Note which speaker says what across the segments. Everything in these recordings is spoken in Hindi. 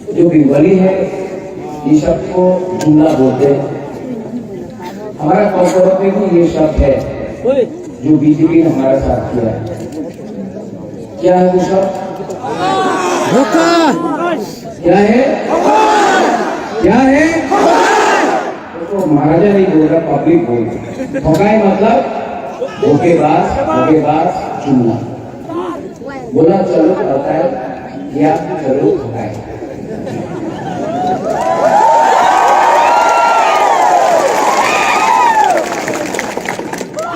Speaker 1: जो बंगाली है ये शब्द को जुमला बोलते हैं। हमारा कॉर्पोरेट में भी ये शब्द है जो बीजेपी ने हमारा साथ किया है। क्या है वो शब्द? क्या है? क्या है? तो महाराजा नहीं बोल रहा, पब्लिक बोल रही। ठोकाई मतलब धोखेबाज जुमला। बोला चलो पता है कि आप चलो ठोकाए।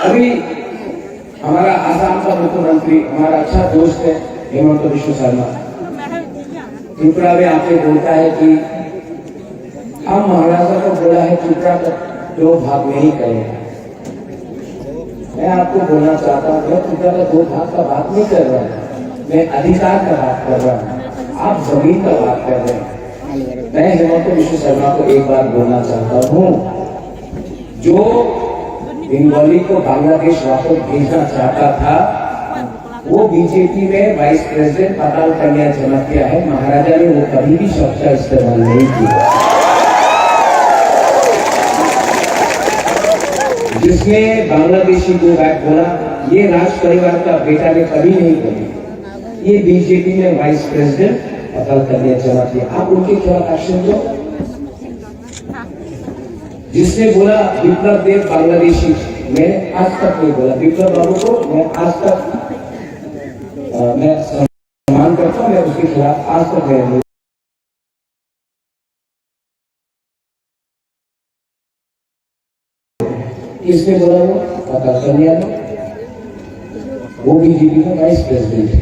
Speaker 1: अभी हमारा आसाम का मुख्यमंत्री हमारा अच्छा दोस्त है हेमंत बिश्व शर्मा, त्रिपुरा में आके बोलता है कि हम महाराजा को बोला है त्रिपुरा का 2 भाग नहीं करेगा। मैं आपको बोलना चाहता हूँ, मैं त्रिपुरा का 2 भाग का बात नहीं कर रहा हूँ, मैं अधिकार का बात कर रहा हूँ। आप जमीन का बात कर रहे हैं। मैं हेमंत बिश्व शर्मा को एक बार बोलना चाहता हूँ, जो बंगाली को बांग्लादेश वापस भेजना चाहता था वो बीजेपी में वाइस प्रेसिडेंट पताल कन्या जमा किया है। महाराजा ने वो कभी भी शब्द का इस्तेमाल नहीं किया। जिसने बांग्लादेशी को बैक बोला ये राज परिवार का बेटा ने कभी नहीं बोली। ये बीजेपी में वाइस प्रेसिडेंट पताल कन्या जमा किया। आप उनके खिलाफ एक्शन दो। जिसने बोला विप्लव देव बांग्लादेशी, मैंने आज तक नहीं बोला विप्लव बाबू को। मैं आज तक मैं सम्मान करता हूं, मैं उसके खिलाफ आज तक नहीं। किसने बोला? वो पताल कन्या ने, वो बीजेपी का वाइस प्रेसिडेंट है।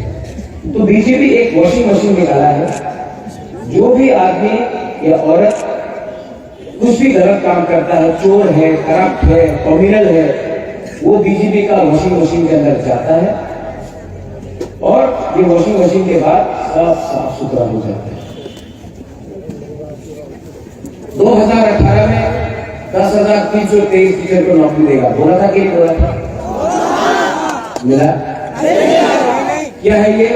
Speaker 1: तो बीजेपी एक वॉशिंग मशीन निकाला है। जो भी आदमी या औरत कुछ भी गलत काम करता है, चोर है, करप्ट है, क्रिमिनल है, वो बीजेपी का वॉशिंग मशीन के अंदर जाता है और ये वॉशिंग मशीन के बाद सब साफ सुथरा हो जाता है। 2018 में 10,323 टीचर को नौकरी देगा, बोला था कि नहीं बोला था? मिला? क्या है ये?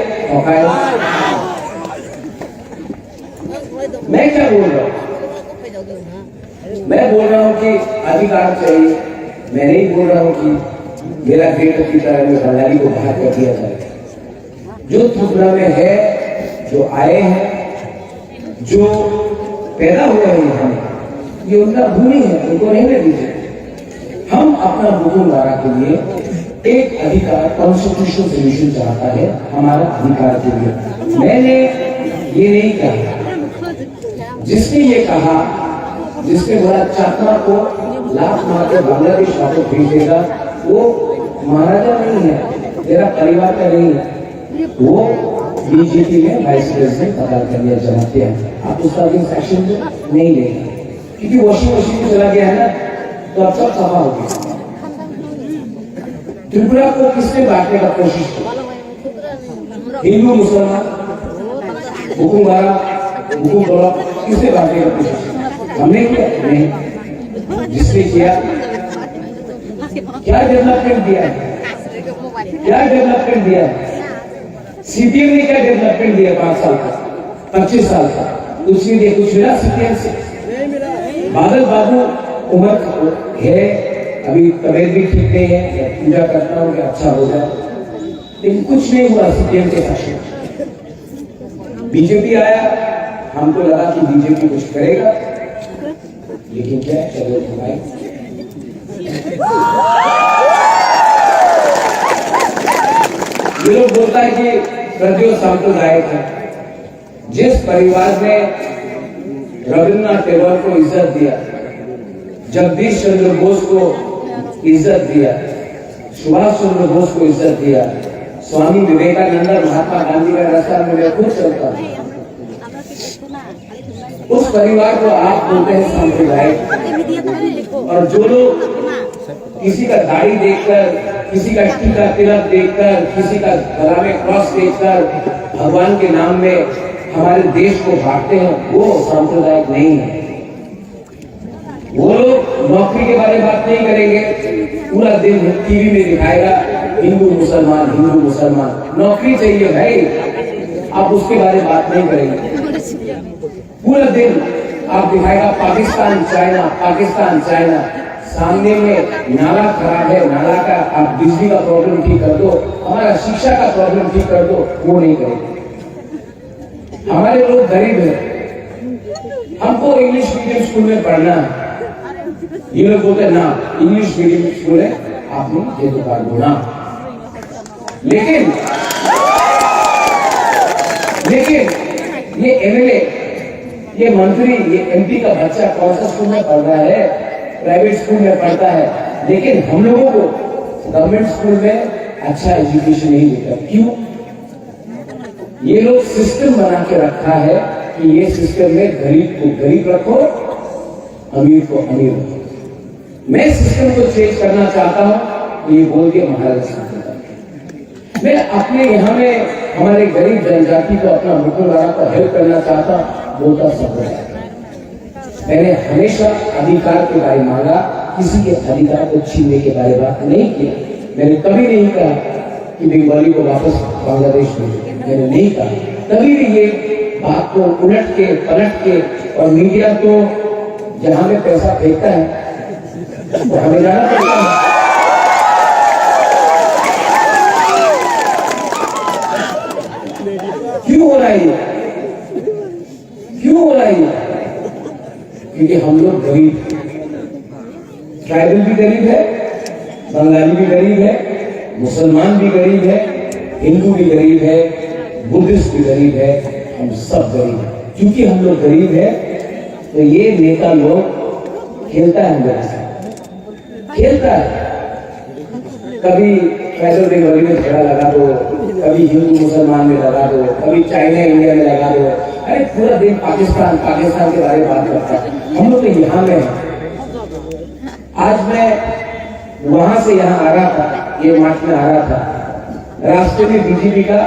Speaker 1: मैं क्या बोल रहा हूं? मैं बोल रहा हूं कि अधिकार चाहिए। मैं नहीं बोल रहा हूं कि मेरा ग्रेट की तरह में बंगाली को बाहर कर दिया जाए। जो त्रिपुरा में है, जो आए हैं, जो पैदा हुए हैं हम, ये उनका भूमि है, उनको नहीं दीजिए। हम अपना बुकुंगारा के लिए एक अधिकार कॉन्स्टिट्यूशनल सोल्यूशन चाहता है हमारा अधिकार के लिए। मैंने ये नहीं कहा, जिसने ये कहा, जिसने बोला चाकमा को लाख मार के बांग्लादेश वापस भेज देगा, वो महाराजा नहीं है, तेरा परिवार का नहीं है, वो बीजेपी में वाइस प्रेसिडेंट पताल कन्या जमा किया है। आप उसका भी सेक्शन नहीं लेंगे क्योंकि वॉशिंग मशीन में चला गया है ना, तो अब सब सफा हो गया। त्रिपुरा को किसने बांटने का कोशिश की? हिंदू मुसलमान हुकुमगारा हुकुम बोला, किसने बांटने का कोशिश की? हमने किया? नहीं। जिसने किया क्या डेवलपमेंट दिया? क्या डेवलपमेंट दिया? सीपीएम ने क्या डेवलपमेंट दिया? 5 साल का, 25 साल का कुछ नहीं दिया। कुछ मिला सीपीएम से? बादल बाबू उम्र है, अभी तबीयत भी ठीक नहीं है, पूजा करता हूँ कि अच्छा हो जाए, लेकिन कुछ नहीं हुआ सीपीएम के शासन। बीजेपी आया, हमको लगा कि बीजेपी कुछ करेगा, लेकिन क्या चलो भाई, ये लोग बोलता है कि प्रतियों सांप्रदायिक है। जिस परिवार ने रविन्द्रनाथ टैगोर को इज्जत दिया, जगदीश चंद्र बोस को इज्जत दिया, सुभाष चंद्र बोस को इज्जत दिया, स्वामी विवेकानंद, महात्मा गांधी का रास्ता में मैं खुद चलता हूं, उस परिवार को आप बोलते हैं सांप्रदायिक। और जो लोग किसी का दाढ़ी देखकर, किसी का टीका तिलक देखकर, किसी का गला में क्रॉस देखकर भगवान के नाम में हमारे देश को बांटते हैं, वो सांप्रदायिक नहीं है। वो लोग नौकरी के बारे में बात नहीं करेंगे, पूरा दिन टीवी में दिखाएगा हिंदू मुसलमान, हिंदू मुसलमान। नौकरी चाहिए भाई, आप उसके बारे में बात नहीं करेंगे। पूरा दिन आप दिखाएगा पाकिस्तान चाइना, सामने में नाला खराब है, नाला का आप बिजली का प्रॉब्लम ठीक कर दो, हमारा शिक्षा का प्रॉब्लम ठीक कर दो, वो नहीं करेंगे। हमारे लोग गरीब हैं, हमको इंग्लिश मीडियम स्कूल में पढ़ना है, ये लोग बोलते ना इंग्लिश मीडियम स्कूल है, आपने ये तो कर दो ना। लेकिन ये एमएलए, ये मंत्री, ये एमपी का बच्चा कौन सा स्कूल में पढ़ रहा है? प्राइवेट स्कूल में पढ़ता है, लेकिन हम लोगों को गवर्नमेंट स्कूल में अच्छा एजुकेशन नहीं मिलता। क्यों? ये लोग सिस्टम बना के रखा है कि ये सिस्टम में गरीब को गरीब रखो, अमीर को अमीर रखो। मैं सिस्टम को चेंज करना चाहता हूं, ये बोल के महाराज मैं अपने यहाँ में हमारे गरीब जनजाति को, अपना मुकुलवाड़ा को हेल्प करना चाहता, बोलता सब है। मैंने हमेशा अधिकार के बारे मांगा, किसी के अधिकार को छीनने के बारे बात नहीं किया। मैंने कभी नहीं कहा कि बंगाली को वापस बांग्लादेश में, मैंने नहीं कहा कभी भी। ये बात को उलट के पलट के, और मीडिया तो जहां में पैसा फेंकता है तो हमें जाना पड़ता है। क्यों हो रहा है ये? क्यों हो रहा है ये? क्योंकि हम लोग गरीब, ट्राइबल भी गरीब है, बंगाली भी गरीब है, मुसलमान भी गरीब है, हिंदू भी गरीब है, बुद्धिस्ट भी गरीब है, हम सब गरीब हैं। क्योंकि हम लोग गरीब है तो ये नेता लोग खेलता है, हम लोग से खेलता है। कभी ट्राइबल बंगाली में झगड़ा लगा दो, कभी हिंदू मुसलमान में लगा दो, कभी चाइना इंडिया में लगा दो। अरे पूरा दिन पाकिस्तान के बारे में बात करता है। हम लोग तो यहाँ में हैं। आज मैं वहां से यहाँ आ रहा था, ये मार्च में आ रहा था, रास्ते में बीजेपी का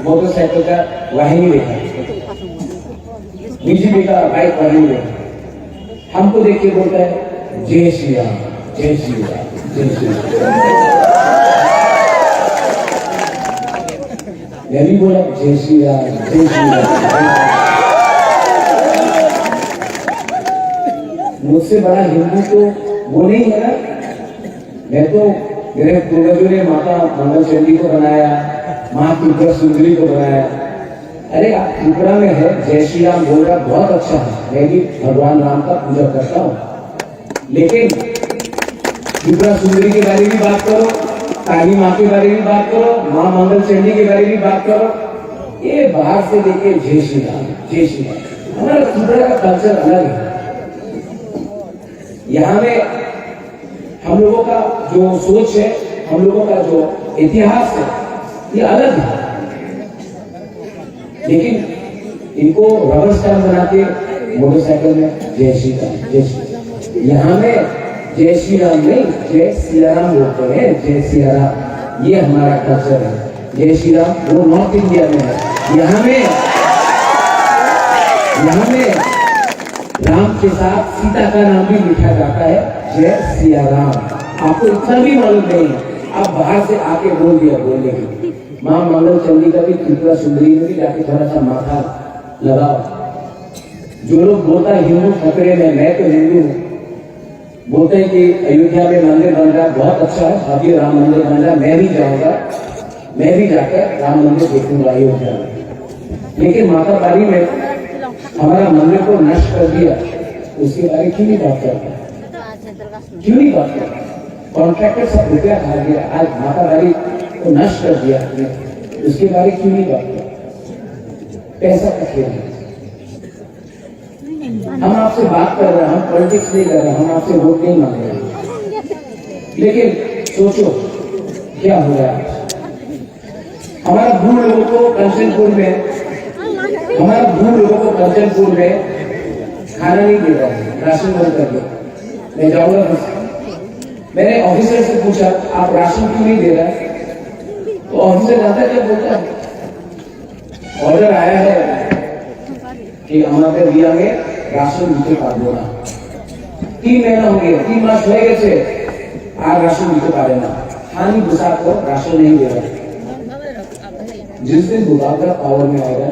Speaker 1: मोटरसाइकिल का वाहिनी देखा, बीजेपी का बाइक वाहिनी देखा। हमको देख के बोलता है जय श्री राम, जय श्री राम, जय श्री राम। मैं भी बोला जय श्री राम, जय श्री राम। मुझसे बड़ा हिंदू तो वो नहीं है ना। मैं तो, मेरे पूर्वजों ने माता मंगल चंडी को बनाया, माँ त्रिपुरा सुंदरी को बनाया। अरे आप त्रिपुरा में है, जय श्री राम बोल रहा, बहुत अच्छा है, मैं भी भगवान राम का पूजा करता हूँ। लेकिन त्रिपुरा सुंदरी के बारे में भी बात करो, काली माँ के बारे में बात करो, माँ मंगल चंडी के बारे में बात करो। ये बाहर से देखे जय श्री राम, जय श्री राम। हमारा त्रिपुरा का कल्चर अलग है। यहाँ में हम लोगों का जो सोच है, हम लोगों का जो इतिहास है, ये अलग है। लेकिन इनको रबर स्टैम्प बना के मोटरसाइकिल में जय श्री राम, जय श्री राम। यहाँ में जय श्री राम नहीं, जय सिया राम बोलते हैं, जय सिया राम। ये हमारा कल्चर है। जय श्री राम वो नॉर्थ इंडिया में है। यहाँ में राम के साथ सीता का नाम भी लिखा जाता है, जय सिया राम। आपको इतना भी मालूम नहीं है, आप बाहर से आके बोल दिया बोलने की। माँ मंगल चंडी का भी त्रिपुरा सुंदरी में भी जाके थोड़ा सा माथा लगाओ। जो लोग बोलता है हिंदू खतरे में, मैं तो हिंदू हूँ, बोलते हैं कि अयोध्या में मंदिर बन रहा, बहुत अच्छा है, भव्य राम मंदिर बन रहा, मैं भी जाऊंगा, मैं भी जाकर राम मंदिर देखूंगा अयोध्या में। लेकिन माता बारी में हमारा मंदिर को नष्ट कर दिया, उसके बारे में क्यों नहीं बात करता? क्यों नहीं बात करता? कॉन्ट्रैक्टर सब रुपया खा गया, आज माता बारी को नष्ट कर दिया, उसके बारे में क्यों नहीं बात करता? पैसा का खेल है। हम आपसे बात कर रहे हैं, हम पॉलिटिक्स नहीं कर रहे, हम आपसे वोट नहीं मांग रहे। लेकिन सोचो क्या हो रहा है। हमारा बूढ़ लोगों को कंचनपुर में खाना नहीं दे रहा है, राशन बंद कर दो। मैं जाऊंगा, मैंने ऑफिसर से पूछा आप राशन क्यों नहीं दे रहा है? तो ऑफिसर आता क्या बोलता है, ऑर्डर आया है कि हमारे दिया में राशन दिते पाबो ना। 3 महीना हो गया, 3 मास हो गए, आज राशन दिते पारे ना। हानि गुस्सा को राशन नहीं दे रहा। जिस दिन बुलाकर पावर में आएगा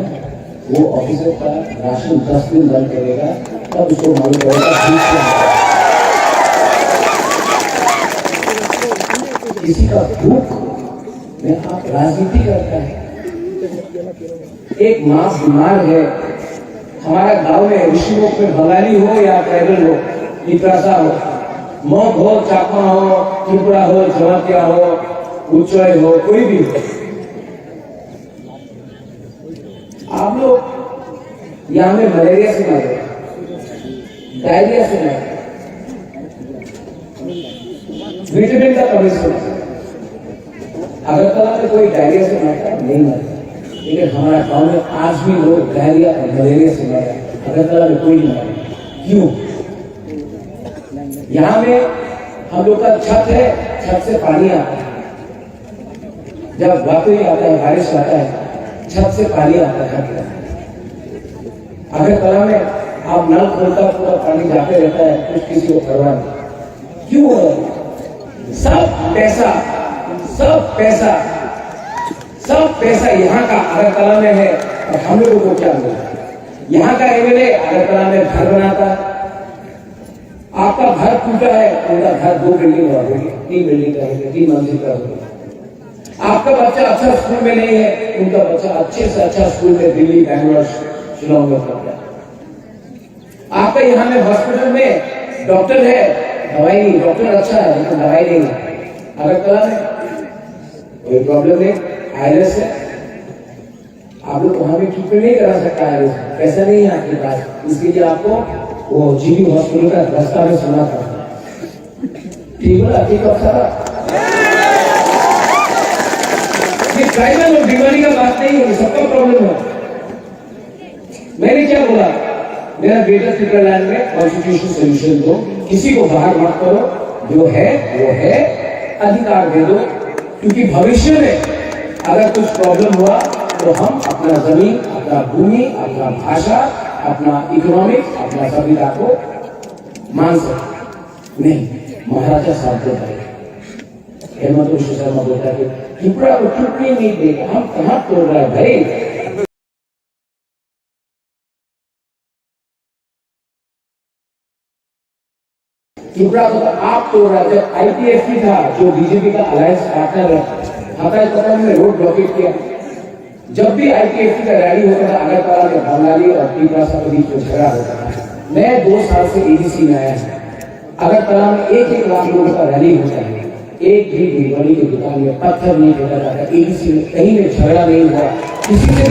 Speaker 1: वो ऑफिसर का राशन 10 दिन बंद करेगा, तब उसको मालूम पड़ेगा भूख क्या है। किसी का भूख में आप राजनीति करता है। एक माँ बीमार है, हमारा गांव में ऋषिमुख में बंगाली हो या ट्राइबल हो, पिपरासा हो, मौत हो, चाकमा हो, त्रिपुरा हो, जमातिया हो, उच्चय हो, कोई भी हो, आप लोग यहाँ में मलेरिया से मरे, डायरिया से मरे, विटामिन का कमी से मरे। अगरतला में कोई डायरिया से मरता नहीं मरता, लेकिन हमारा गांव में आज भी लोग डायरिया और मलेरिया से मर रहे हैं। अगरतला में कोई नहीं मरा। क्यों? यहाँ में हम लोग का छत है, छत से पानी आता है। जब वापसी आता है, बारिश आता है, छत से पानी आता है। अगरतला में आप नल खोलता पूरा पानी जाते रहता है, कुछ किसी को परवाह नहीं। क्यों? सब पैसा यहाँ का अगरतला में है, और हम लोगों को क्या मिला? यहाँ का एमएलए अगरतला में घर बनाता है। आपका घर टूटा है, उनका घर 2 बिल्डिंग और होगी, 3 बिल्डिंग का होगी, 3 मंजिल का होगी। आपका बच्चा अच्छा स्कूल में नहीं है, उनका बच्चा अच्छे से अच्छा स्कूल में दिल्ली, बैंगलोर, शिलोंग में पढ़ता है। आपका यहाँ में हॉस्पिटल में डॉक्टर है, दवाई नहीं, डॉक्टर अच्छा है लेकिन दवाई नहीं है। अगरतला में कोई प्रॉब्लम नहीं, आईएलएस है, आप लोग वहां भी ट्रीटमेंट नहीं करा सकता है, पैसा नहीं है आपके पास, इसके लिए आपको वो जीबी हॉस्पिटल का रास्ता में सुना पड़ता है। ठीक बोला? ठीक है सारा। ये ट्राइबल और बीमारी का बात नहीं है, सबका प्रॉब्लम है। मैंने क्या बोला? मेरा बेटा स्विट्जरलैंड में कॉन्स्टिट्यूशन सोल्यूशन दो, किसी को बाहर मत करो, जो है वो है, अधिकार दे दो, क्योंकि भविष्य में अगर कुछ प्रॉब्लम हुआ तो हम अपना जमीन, अपना भूमि, अपना भाषा, अपना इकोनॉमिक्स, अपना सभ्यता को मान सकते नहीं। महाराजा साहब बोलता है, हेमंत विश्व शर्मा बोलता है, त्रिपुरा को टूटने नहीं देगा। हम कहां तोड़ रहे हैं भाई? त्रिपुरा को तो आप तोड़ रहे। जब आईपीएफटी था, जो बीजेपी का अलायंस पार्टनर है, हताई में रोड ब्लॉकेट किया। जब भी आईपीएफटी का रैली होता था, अगरतला में बंगाली और पिपरासा के बीच में झगड़ा होता था। मैं 2 साल से एडीसी में आया हूं। अगरतला में 1-1 लाख लोगों का रैली होता है, एक भी भिखारी की दुकान में पत्थर नहीं फेंका जाता। एडीसी में कहीं में झगड़ा नहीं हुआ, किसी से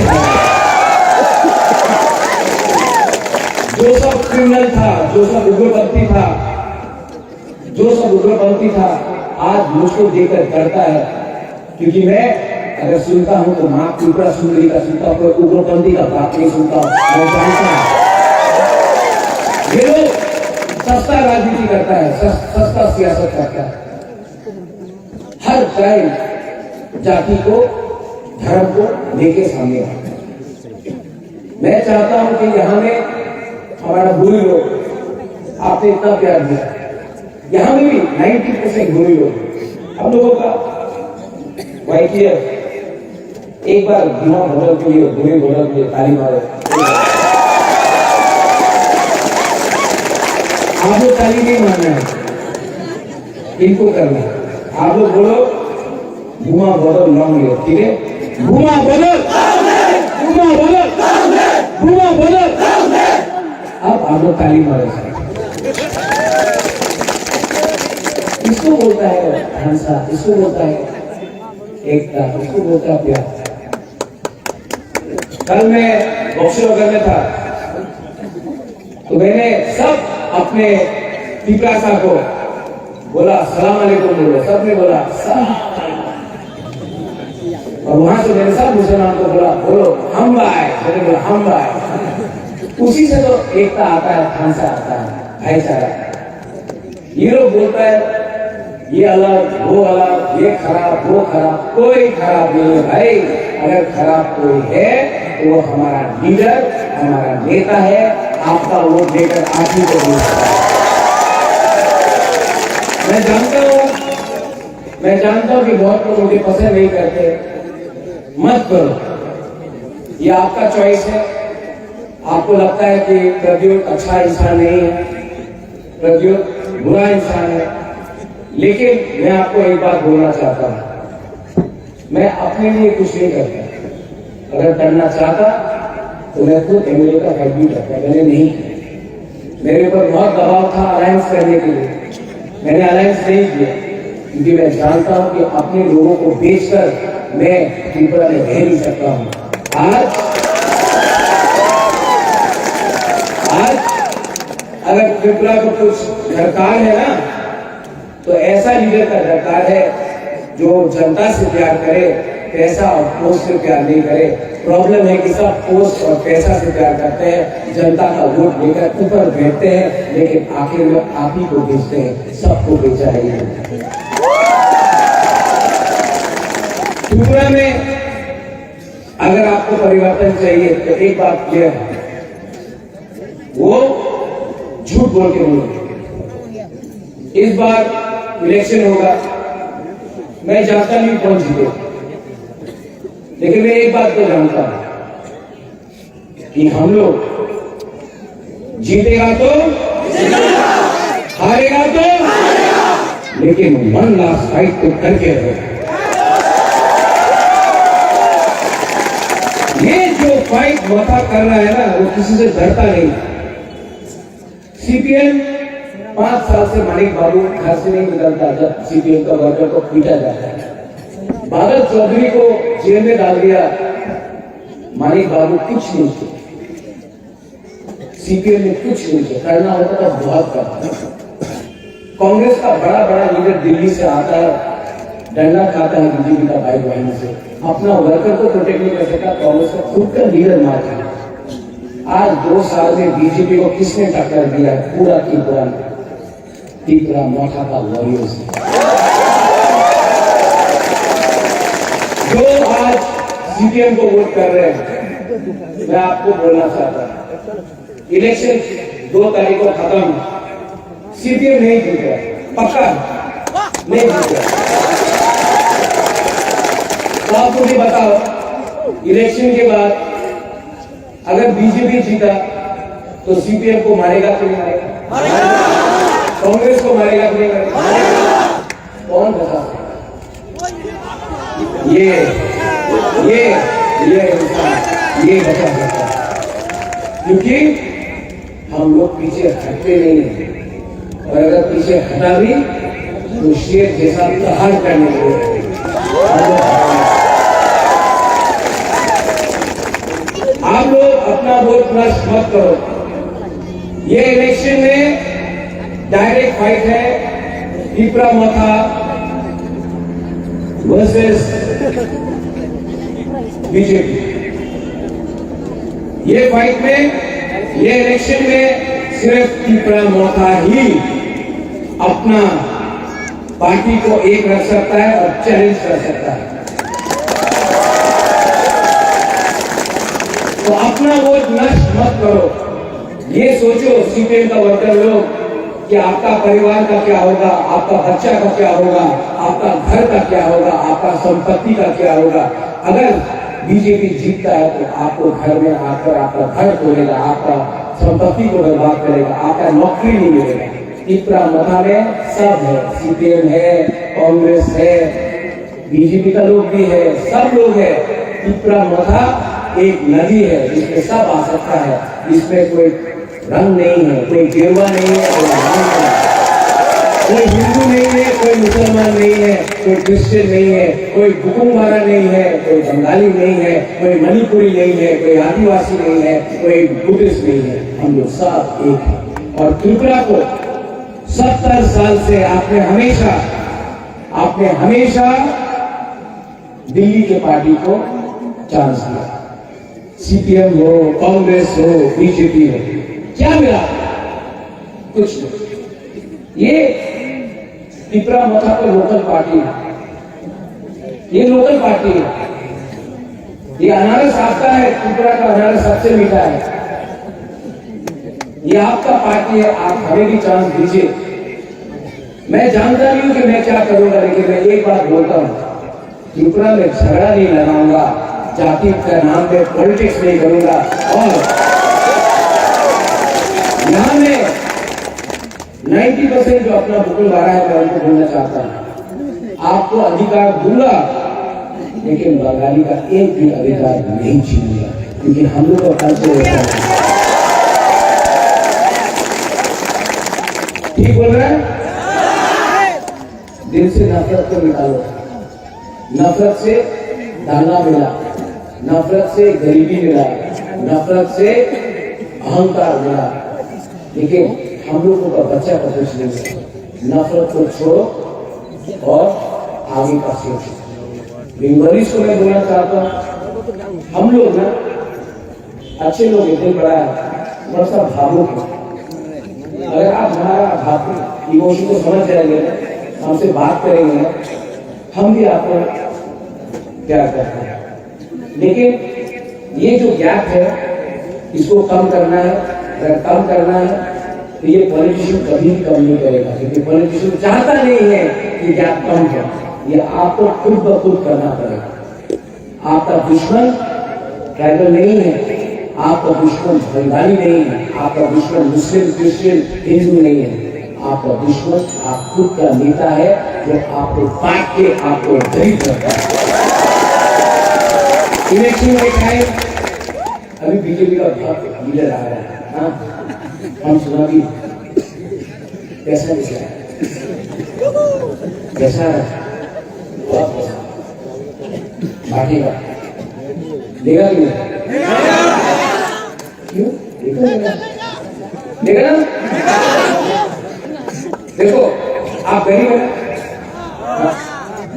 Speaker 1: जो सब क्रिमिनल था, जो सब उग्रपंथी था, आज मुझको देखकर डरता है, क्योंकि मैं अगर सुनता हूं तो मां त्रिपुरा सुंदरी का सुनता हूं, कोई उग्रपंथी का बात नहीं सुनता हूं। मैं जानता हूं ये लोग सस्ता राजनीति करता है, सस्ता सियासत करता है। हर टाइम जाति को, धर्म को लेके सामने आता है। मैं चाहता हूं कि यहाँ में हमारा भूरी लोग, आपने इतना प्यार दिया, यहाँ में भी 90% भूरी लोग। हम लोगों का वाईटीएफ एक बार बिना बदल के लिए, बुरे बदल के लिए ताली मारे। आप लोग ताली नहीं मारना है, इनको करना है। आप लोग बोलो घुमा बदल लॉन्ग लियो, ठीक है? घुमा बदल, घुमा बदल, घुमा बदल। अब आप लोग ताली मारे। इसको बोलता है हंसा, इसको बोलता है एकता, इसको बोलता है प्यार। कल मैं बक्सर में था, तो मैंने सब अपने पिपरासा को बोला सलाम अलैकुम बोलो, सबने बोला सलाम। और वहां से मैंने सब मुसलमान को बोला बोलो हम भाई, मैंने बोला हम भाई। उसी से तो एकता आता है, हंसा आता है, भाईचारा। ये लोग बोलता है ये अलग, वो अलग, ये खराब, वो खराब। कोई खराब नहीं है भाई। अगर खराब कोई है तो वो हमारा लीडर, हमारा नेता है। आपका वोट देकर आप ही को वोट करना है। मैं जानता हूं कि बहुत लोग मुझे पसंद नहीं करते। मत करो, ये आपका चॉइस है। आपको लगता है कि प्रद्योत अच्छा इंसान नहीं है, प्रद्योत बुरा इंसान है, लेकिन मैं आपको एक बात बोलना चाहता हूं, मैं अपने लिए कुछ नहीं करता। अगर करना चाहता तो मैं खुद एमएलए का फाइट भी करता, मैंने नहीं किया। मेरे ऊपर बहुत दबाव था अलायंस करने के लिए, मैंने अलायंस नहीं किया क्योंकि मैं जानता हूं कि अपने लोगों को बेचकर मैं त्रिपुरा में रह नहीं सकता हूं। आज अगर त्रिपुरा को कुछ दरकार है ना, तो ऐसा लीडर का दरकार है जो जनता से प्यार करे, पैसा और पोस्ट से प्यार नहीं करे। प्रॉब्लम है कि सब पोस्ट और पैसा से प्यार करते हैं, जनता का वोट लेकर ऊपर बैठते हैं, लेकिन आखिर में आप ही को बेचते हैं, सबको बेचा है। त्रिपुरा में अगर आपको परिवर्तन चाहिए तो एक बात क्लियर है, वो झूठ बोल के बोलो। इस बार इलेक्शन होगा, मैं जानता नहीं कौन जीते, लेकिन मैं एक बात तो जानता हूं कि हम लोग जीतेगा तो हारेगा तो, लेकिन 1 लाख फाइट तो करके रहेगा। ये जो फाइट मथा कर रहा है ना, वो किसी से डरता नहीं। सीपीएम 5 साल से मानिक बाबू घर से नहीं निकलता जब सीपीएम का वर्कर को पीटा जाता है। बादल चौधरी को जेल में डाल दिया, मानिक बाबू कुछ नहीं किया, सीपीएम ने कुछ नहीं किया। करना होता था बहुत करता। कांग्रेस का बड़ा बड़ा लीडर दिल्ली से आता है, डंडा खाता है बीजेपी का भाई बहन से, अपना वर्कर को प्रोटेक्ट नहीं कर सकता, कांग्रेस का खुद का लीडर मारता है। आज 2 साल में बीजेपी को किसने टक्कर दिया? पूरा त्रिपुरा मोथा का वॉरियर्स। जो आज सीपीएम को वोट कर रहे हैं, मैं आपको बोलना चाहता हूं, इलेक्शन 2 तारीख को खत्म, सीपीएम नहीं जीतेगा, पक्का नहीं जीतेगा। तो आप मुझे बताओ, इलेक्शन के बाद अगर बीजेपी जीता तो सीपीएम को मारेगा कि नहीं मारेगा? कांग्रेस को मारेगा कि नहीं मारेगा? कौन बता सकता? ये इंसान ये बता सकता है, क्योंकि हम लोग पीछे हटते नहीं हैं, और अगर पीछे हटा भी तो शेर जैसा प्रहार करने के आप लोग अपना वोट नष्ट मत करो। ये इलेक्शन में डायरेक्ट फाइट है, त्रिपुरा मोथा वर्सेस बीजेपी। ये फाइट में, ये इलेक्शन में सिर्फ त्रिपुरा मोथा ही अपना पार्टी को एक रख सकता है और चैलेंज कर सकता है। तो अपना वोट नष्ट मत करो। ये सोचो सीपीएम का वर्कर लोग कि आपका परिवार का क्या होगा, आपका बच्चा का क्या होगा, आपका घर का क्या होगा, आपका संपत्ति का क्या होगा। अगर बीजेपी जीतता है तो आपको घर में आकर आपका घर तोड़ेगा, आपका संपत्ति को बर्बाद करेगा, आपका नौकरी नहीं मिलेगा। त्रिपुरा मोथा में सब है, सीपीएम है, कांग्रेस है, बीजेपी का लोग भी है, सब लोग है। त्रिपुरा मोथा एक नदी है जिसमें सब आ सकता है, इसमें कोई रंग नहीं है, कोई गेरुआ नहीं है, कोई रंग नहीं है, कोई हिंदू नहीं है, कोई मुसलमान नहीं है, कोई क्रिश्चियन नहीं है, कोई बुकुंबारा नहीं है, कोई बंगाली नहीं है, कोई मणिपुरी नहीं है, कोई आदिवासी नहीं है, कोई बुद्धिस्ट नहीं है, हम लोग सब एक हैं। और त्रिपुरा को 70 साल से आपने हमेशा दिल्ली के पार्टी को चांस दिया, सीपीएम हो, कांग्रेस हो, बीजेपी हो, क्या मिला? कुछ नहीं। ये त्रिपुरा मोथा को लोकल पार्टी है, ये लोकल पार्टी है, ये अनारस आपका है, त्रिपुरा का अनारस सबसे मीठा है, ये आपका पार्टी है, आप हमें भी चांस दीजिए। मैं जानता नहीं हूं कि मैं क्या करूंगा, लेकिन मैं एक बात बोलता हूं, त्रिपुरा में झगड़ा नहीं लगाऊंगा, जाति के नाम पे पॉलिटिक्स नहीं करूंगा, और 90% जो अपना बुकल बारा है मैं उनको बोलना चाहता हूँ, आपको अधिकार दूंगा लेकिन बंगाली का एक भी अधिकार नहीं छीनूंगा, क्योंकि हम लोग का कल्चर होता है। ठीक बोल रहा है? दिल से नफरत को निकालो, नफरत से दाना मिला, नफरत से गरीबी मिला, नफरत से अहंकार मिला, लेकिन हम लोगों का बच्चा का कुछ नहीं है। नफरत को छोड़ो और आगे का सोचो। बंगाली को मैं बोलना चाहता हूँ, हम लोग ना अच्छे लोग इतने बड़ा है, थोड़ा सा भावुक है। अगर आप हमारा भावुक इमोशन को समझ जाएंगे, हमसे बात करेंगे, हम भी आपको प्यार करते हैं। लेकिन ये जो गैप है इसको कम करना है। अगर कम करना है तो ये पॉलिटिशियन कभी भी कम नहीं करेगा, क्योंकि पॉलिटिशियन चाहता नहीं है कि गैप कम हो, ये आपको खुद ब खुद करना पड़ेगा। आपका दुश्मन ट्राइबल नहीं है, आपका दुश्मन बंगाली नहीं है, आपका दुश्मन मुस्लिम, क्रिश्चियन, हिंदू नहीं है। आपका दुश्मन आप खुद का नेता है जो आपको बांट के आपको गरीब करता है। इलेक्शन में टाइम अभी बीजेपी का बहुत लीडर आ रहा है, हाँ हम सुना भी कैसा दिखा है, कैसा बहुत पैसा बांटेगा, देगा कि नहीं? क्यों देगा ना? देखो आप गरीब है,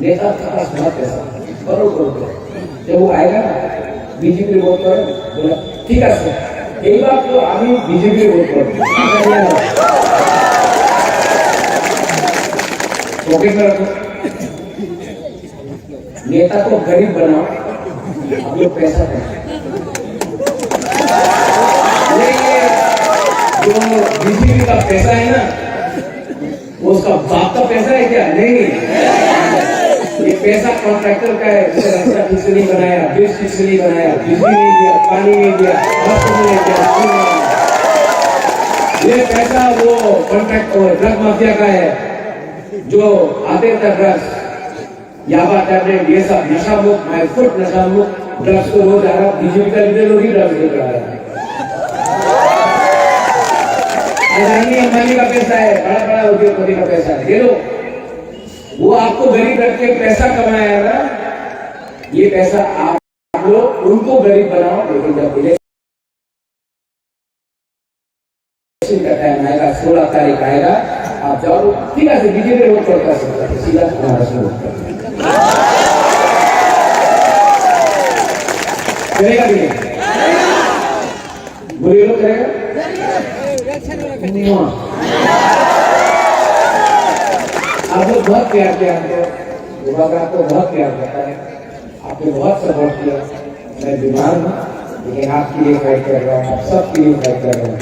Speaker 1: नेता के पास बहुत पैसा, करोड़ करोड़, जब वो आएगा ना बीजेपी वोट करो, बोला ठीक है सर एक बार तो अभी बीजेपी वोट करो, पॉकेट में रखो। नेता को गरीब बनाओ, आप लोग पैसा करो। जो बीजेपी का पैसा है ना, वो उसका बाप का पैसा है क्या? नहीं, ये पैसा कॉन्ट्रैक्टर का है, जिसे रास्ता ठीक से नहीं बनाया, ब्रिज ठीक से नहीं बनाया, बिजली नहीं दिया, पानी नहीं दिया, हॉस्पिटल नहीं दिया, स्कूल नहीं दिया। ये पैसा वो कॉन्ट्रैक्ट और ड्रग माफिया का है, जो आते थे ड्रग्स, याबा टैबलेट, ये सब नशा मुक्त, माइफुट नशा मुक्त ड्रग्स को रोज आ रहा, बीजेपी का लीडर लोग ही ड्रग्स लेकर आ रहा है। अंबानी का पैसा है, बड़ा बड़ा उद्योगपति का पैसा है, ये लो, वो आपको गरीब रख के पैसा कमाया ना, ये पैसा आप लोग उनको गरीब बनाओ। लेकिन जब इलेक्शन का टाइम आएगा, 16 तारीख आएगा, आप जाओ ठीक है, बीजेपी वोट करता है, सीधा कांग्रेस में वोट करता करेगा भी नहीं, बोलिए लोग करेगा आप लोग बहुत प्यार किया हमको, आपको बहुत प्यार करता है, आपने बहुत सपोर्ट किया। मैं बीमार हूँ लेकिन आपके लिए फाइट कर रहा हूँ, आप सबके लिए फाइट कर रहा हूँ।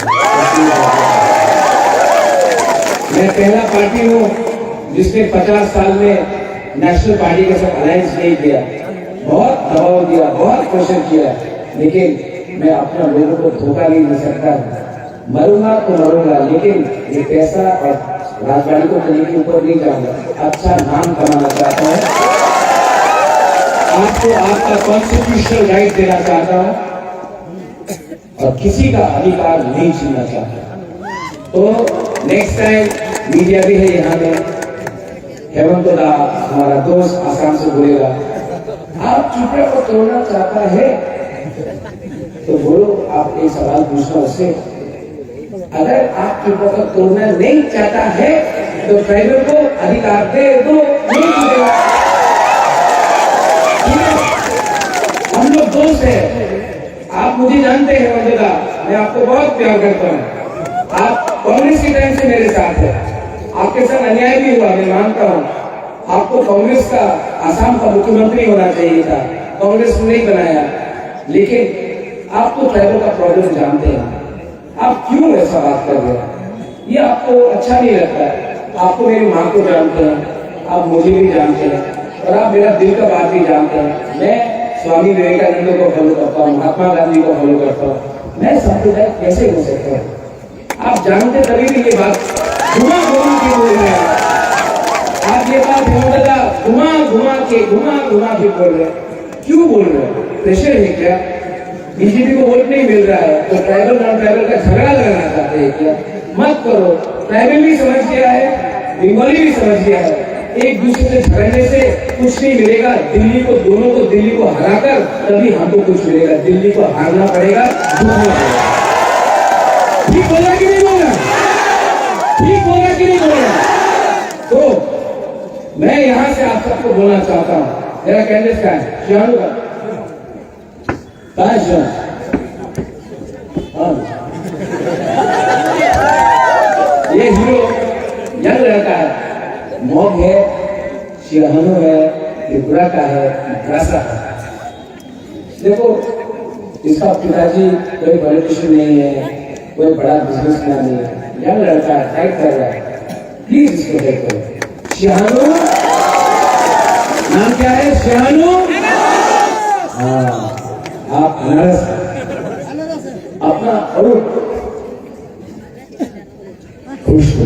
Speaker 1: मैं पहला पार्टी हूँ जिसने 50 साल में नेशनल पार्टी के साथ अलायंस नहीं किया, बहुत दबाव दिया, बहुत प्रेशर किया, लेकिन मैं अपना लोगों को धोखा नहीं दे सकता। मरूंगा तो मरूंगा, लेकिन ये पैसा और राजवाड़ी को कहीं के ऊपर नहीं जाऊंगा। अच्छा नाम कमाना चाहता हूँ, आपको आपका कॉन्स्टिट्यूशनल राइट देना चाहता हूँ और किसी का अधिकार नहीं छीनना चाहता। तो नेक्स्ट टाइम मीडिया भी है यहाँ में, हेमंत दा हमारा दोस्त आसाम से बोलेगा, आप चुपड़ा को तोड़ना चाहता है तो बोलो, आप एक सवाल पूछना उससे, अगर आप चुपड़ा को तोड़ना नहीं चाहता है तो ट्राइबल को अधिकार दे दो, नहीं मिलेगा। हम लोग दोस्त हैं, आप मुझे जानते हैं वंदना, मैं आपको बहुत प्यार करता हूँ। आप कांग्रेस के टाइम से मेरे साथ है, आपके साथ अन्याय भी हुआ, मैं मानता हूँ। आपको कांग्रेस का आसाम का मुख्यमंत्री होना चाहिए था, कांग्रेस ने नहीं बनाया, लेकिन आप तो ट्राइबल का प्रॉब्लम जानते हैं, आप क्यों ऐसा बात कर रहे हैं? ये आपको अच्छा नहीं लगता है। आपको मेरी माँ को जानते हैं, आप मुझे भी जानते हैं और आप मेरा दिल का बात भी जानते हैं। मैं स्वामी विवेकानंद को फॉलो करता हूँ, महात्मा गांधी को फॉलो करता हूँ, मैं सांप्रदायिक कैसे हो सकता हूँ? आप जानते तभी भी ये बात घुमा घुमा के बोल रहे हैं। आप ये बात हेमंत घुमा घुमा के बोल रहे हैं, क्यों बोल रहे हैं? प्रेशर है क्या? बीजेपी को वोट नहीं मिल रहा है तो ट्राइबल नॉन ट्राइबल का झगड़ा लगाना चाहते हैं क्या? मत करो। ट्राइबल भी समझ गया है, बंगाली भी समझ गया है, एक दूसरे से झगड़ने से कुछ नहीं मिलेगा। दिल्ली को, दोनों को, दिल्ली को हराकर तभी हमको कुछ मिलेगा। दिल्ली को हारना पड़ेगा, जीतना पड़ेगा। ठीक बोला कि नहीं बोला? ठीक बोला कि नहीं बोला? तो मैं यहां से आप सबको बोलना चाहता हूं, मेरा कैंडिडेट का है शियानू का ये हीरो यंग लड़का है, मॉब है, शियानू है, त्रिपुरा का है, ग्रासा है। देखो इसका पिताजी कोई पॉलिटिशियन नहीं है, कोई बड़ा बिजनेसमैन नहीं है, यंग लड़का है, फाइट कर रहा है। प्लीज इसको हेल्प करो। शियानू नाम क्या है? शियानू। हाँ, आप अनारस अपना और खुश हो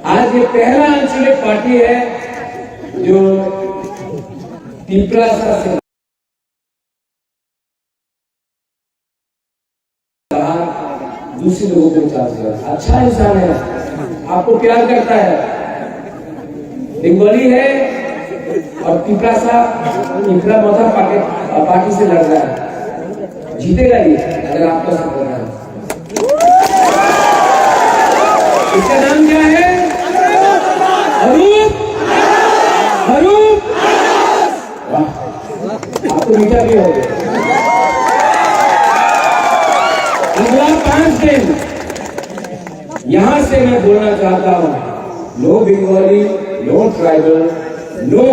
Speaker 1: आज ये पहला आंचलिक पार्टी है जो पीपला से दूसरे लोगों को विचार किया। अच्छा इंसान है, आपको प्यार करता है, बंगाली है और पिपला मथा पार्टी से लड़ रहा है। जीतेगा ये अगर आपका साथ कर रहा है। इसका नाम क्या है? अरूप। अरूप, आपको मीठा भी हो गया। अगला 5 दिन यहां से मैं बोलना चाहता हूं, no Bengali, no tribal, no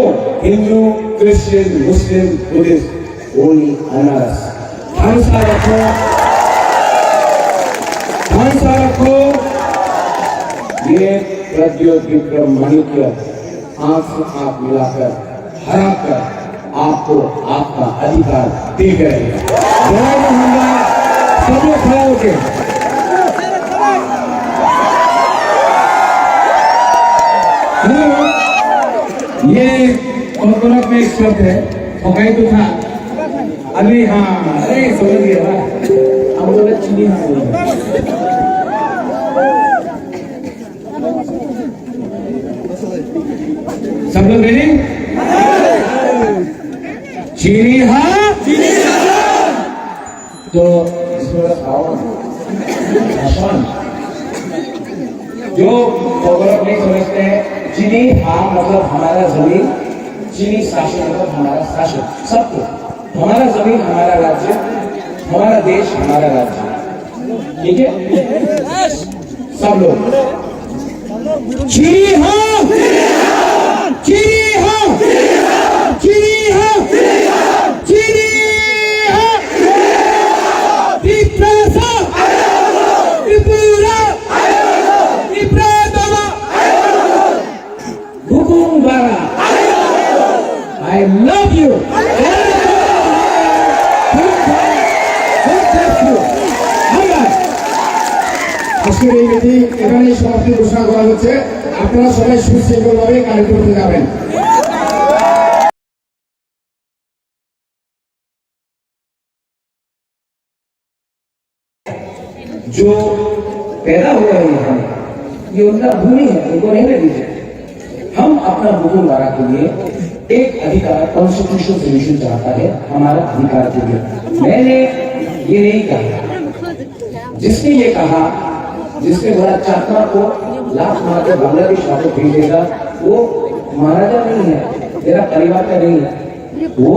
Speaker 1: Hindu, Christian, Muslim, Buddhist, only अनारस। हंसा रखो, हंसा रखो। ये प्रद्योत विक्रम माणिक्य आंख से आंख मिलाकर हरा कर आपको आपका अधिकार दे करेगा। जय मोहम्मद। सब लोग खड़ा होके ये कॉर्पोरेट में एक शब्द है, पकाई तो था अभी। हाँ, अरे समझ गया, हम बोले चीनी। हाँ, सब लोग रेडी? चीनी हाँ, तो जो कॉर्पोरेट नहीं समझते हैं, चीनी हाँ मतलब हमारा जमीन, चीनी शासन मतलब हमारा शासन, सबको हमारा जमीन हमारा राज्य, हमारा देश हमारा राज्य। ठीक है सब लोग चीनी हाँ, चीनी हाँ, चीनी हाँ, चीनी हाँ, Tripura, Tripura, Tripura, Bukumbara, I love you. আজকের এই মিটিং এখানেই সমাপ্তি ঘোষণা করা হচ্ছে। আপনারা সবাই সুশৃঙ্খলভাবে কাজ করতে যাবেন। जो पैदा हुए हैं ये उनका भूमि है, उनको नहीं दीजिए। हम अपना बुकुम्बारा के लिए एक अधिकार, कॉन्स्टिट्यूशनल सोल्यूशन चाहता है हमारा अधिकार के लिए। मैंने ये नहीं कहा, जिसने ये कहा, जिसने बोला चाकमा को लाख मार के बांग्लादेश वापस भेजेगा, वो महाराजा नहीं है, मेरा परिवार का नहीं है, वो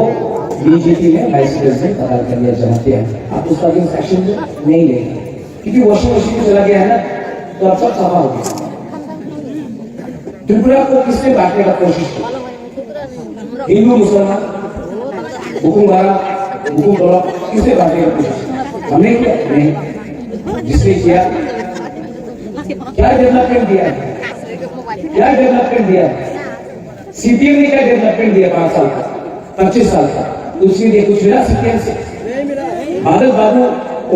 Speaker 1: बीजेपी में वाइस प्रेसिडेंट पता कर लिया जमाते हैं। आप उसका भी सेक्शन नहीं लेंगे क्योंकि वॉशिंग मशीन में चला गया है ना, तो अब सब सफा हो गया। त्रिपुरा को किसने बांटने का कोशिश की? हिंदू मुसलमान, बुकुम्बारा, बुकुम्बारा किसने बांटने का कोशिश? हमने किया नहीं। जिसने किया क्या डेवलपमेंट दिया? क्या डेवलपमेंट दिया? सीपीएम ने क्या डेवलपमेंट दिया 5 साल का, 25 साल का, कुछ नहीं दिया, कुछ मिला सीपीएम से? बादल बाबू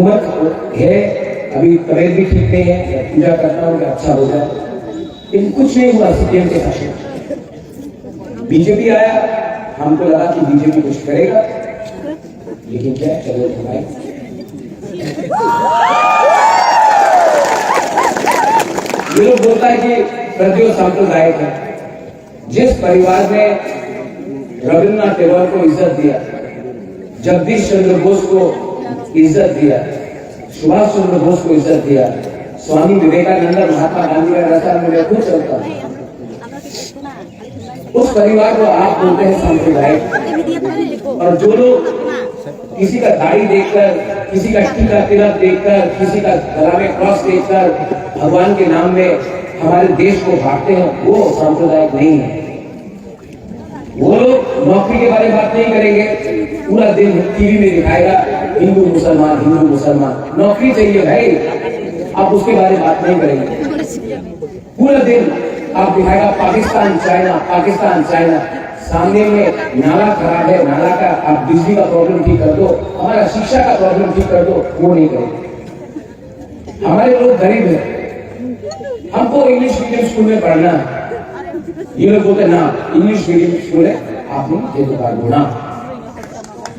Speaker 1: उम्र है, अभी तबीयत भी ठीक नहीं है, पूजा करता हूँ कि अच्छा हो जाए, लेकिन कुछ नहीं हुआ सीपीएम के शासन। बीजेपी आया, हमको लगा कि बीजेपी कुछ करेगा, लेकिन क्या चलो भाई, ये लोग बोलता है कि प्रतियों सांप्रदायिक है। जिस परिवार ने रविन्द्रनाथ टैगोर को इज्जत दिया, जगदीश चंद्र बोस को इज्जत दिया, सुभाष चंद्र बोस को इज्जत दिया, स्वामी विवेकानंद, महात्मा गांधी का रास्ता में खुद चलता हूं, उस परिवार को आप बोलते हैं सांप्रदायिक। और जो लोग किसी का दाढ़ी देखकर, किसी का टीका तिलक देखकर, किसी का गला में क्रॉस देखकर भगवान के नाम में हमारे देश को भागते हैं, वो सांप्रदायिक नहीं है। वो लोग नौकरी के बारे में बात नहीं करेंगे, पूरा दिन टीवी में दिखाएगा हिंदू मुसलमान, हिंदू मुसलमान। नौकरी चाहिए भाई, आप उसके बारे में बात नहीं करेंगे। पूरा दिन आप दिखाएगा पाकिस्तान चाइना, पाकिस्तान चाइना। सामने में नाला खराब है, नाला का आप बिजली का प्रॉब्लम ठीक कर दो, हमारा शिक्षा का प्रॉब्लम ठीक कर दो, वो नहीं करेंगे। हमारे लोग गरीब हैं, हमको इंग्लिश मीडियम स्कूल में पढ़ना है, ये लोग बोलते ना इंग्लिश मीडियम स्कूल है, आप नहीं ये तो कर दो ना।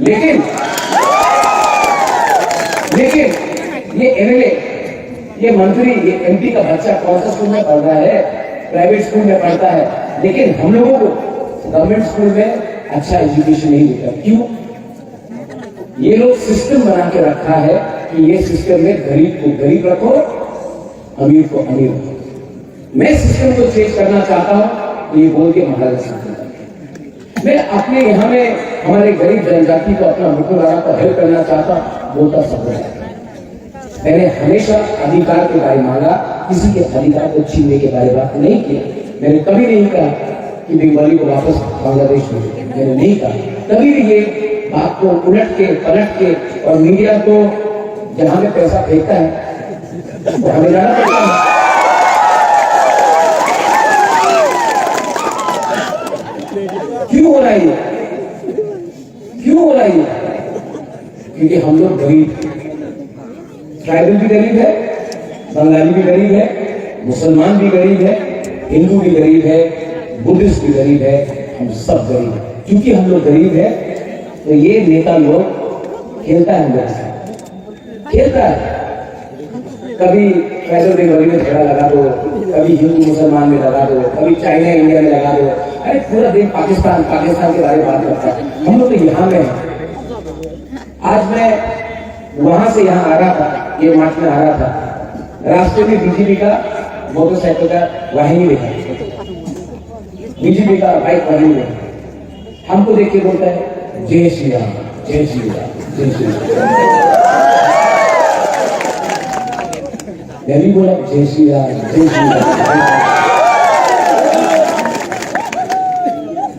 Speaker 1: लेकिन ये एमएलए, ये मंत्री, ये एमपी का बच्चा कौन सा स्कूल में पढ़ रहा है? प्राइवेट स्कूल में पढ़ता है, लेकिन हम लोगों को गवर्नमेंट स्कूल में अच्छा एजुकेशन नहीं मिलता। क्यों? ये लोग सिस्टम बना के रखा है कि ये सिस्टम में गरीब को गरीब रखो, अमीर को अमीर रखो। मैं सिस्टम को चेंज करना चाहता हूं, ये बोल के महाराज मैं अपने यहाँ में हमारे गरीब जनजाति को अपना मुकुल लगाकर हेल्प करना चाहता, बोलता सब मैंने हमेशा अधिकार के बारे मांगा, किसी के अधिकार को छीनने के बारे बात नहीं किया। मैंने कभी नहीं कहा कि बंगाली को वापस बांग्लादेश में, मैंने नहीं कहा कभी भी। ये बात को उलट के पलट के, और मीडिया को जहां में पैसा फेंकता है वहां में जाना पड़ता है। क्यों हो रहा है ये? क्यों हो रहा है ये? क्योंकि हम लोग गरीब, ट्राइबल भी गरीब है, बंगाली भी गरीब है, मुसलमान भी गरीब है, हिंदू भी गरीब है, बुद्धिस्ट भी गरीब है, हम सब गरीब है। क्योंकि हम लोग गरीब है तो ये नेता लोग खेलता है, हम लोग खेलता है। कभी ट्राइबल बंगाली में झगड़ा लगा दो, कभी हिंदू मुसलमान में लगा दो, कभी चाइना इंडिया में लगा दो। अरे पूरा दिन पाकिस्तान पाकिस्तान के बारे में बात करता है। हम लोग तो यहाँ में, आज मैं वहां से यहाँ आ रहा था, ये मार्च में आ रहा था, रास्ते में बीजेपी का मोटरसाइकिल का वाहिनी देखा, बीजेपी का बाइक वाहिनी देखा, हमको देख के बोलता है जय श्री राम, जय श्री राम, जय श्री राम। मैं भी बोला जय श्री राम, जय श्री राम।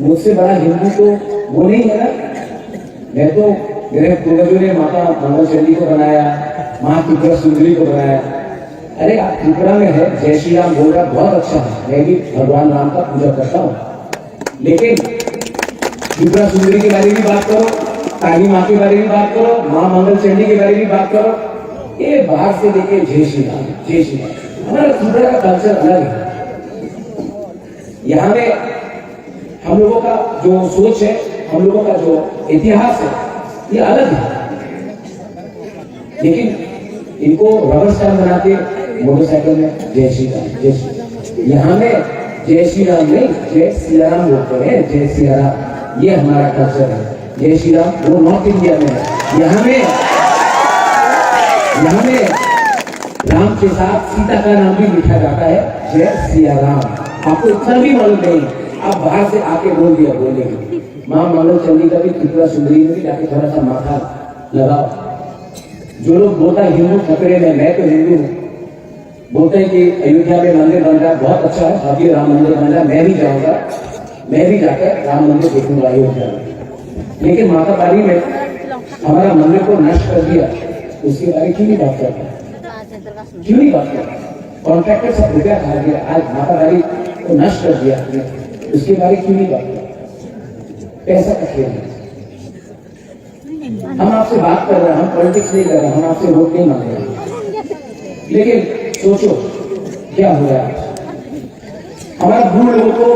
Speaker 1: मुझसे बड़ा हिंदू तो वो नहीं है ना। मैं तो, मेरे पूर्वजों ने माता मंगल चंडी को बनाया, माँ त्रिपुरा सुंदरी को बनाया। अरे आप त्रिपुरा में है, जय श्री राम बोल रहा, बहुत अच्छा है, मैं भी भगवान राम का पूजा करता हूँ। लेकिन त्रिपुरा सुंदरी के बारे में भी बात करो, काली माँ के बारे में बात करो, माँ मंगल चंडी के बारे में बात करो। ये बाहर से देखे जय श्री राम, जय श्री राम। हमारा त्रिपुरा का कल्चर अलग है। यहाँ में हम लोगों का जो सोच है, हम लोगों का जो इतिहास है, ये अलग है। लेकिन इनको रबर स्टैम्प बनाते मोटरसाइकिल में जय श्री राम, जय श्री राम। यहाँ में जय श्री राम नहीं, जय सिया राम बोलते हैं, जय सिया राम। ये हमारा कल्चर है। जय श्री राम वो नॉर्थ इंडिया में है। यहाँ में राम के साथ सीता का नाम भी लिखा जाता है, जय सिया राम। आपको इतना भी मालूम नहीं, आप बाहर से आके बोल दिया बोलेंगे। माँ मंगल चंडी का भी त्रिपुरा सुंदरी में भी जाके थोड़ा सा माथा लगाओ। जो लोग बोलता है हिंदू खतरे में, मैं तो हिंदू हूँ। बोलते हैं कि अयोध्या में मंदिर बन रहा, बहुत अच्छा है, भव्य राम मंदिर बन रहा, मैं भी जाऊंगा, मैं भी जाकर राम मंदिर देखूंगा अयोध्या में। लेकिन माता बारी में हमारा मंदिर को नष्ट कर दिया, उसके बारे में क्यों नहीं बात करता? क्यों नहीं बात करता? कॉन्ट्रैक्टर सब रुपया खा दिया, आज माता बारी को नष्ट कर दिया। उसके बारे क्यों नहीं बात? पैसा का खेल है। हम आपसे बात कर रहे हैं, हम पॉलिटिक्स नहीं कर रहे, हम आपसे वोट नहीं मांग रहे। लेकिन सोचो क्या हो रहा है, हमारा बूढ़ लोगों को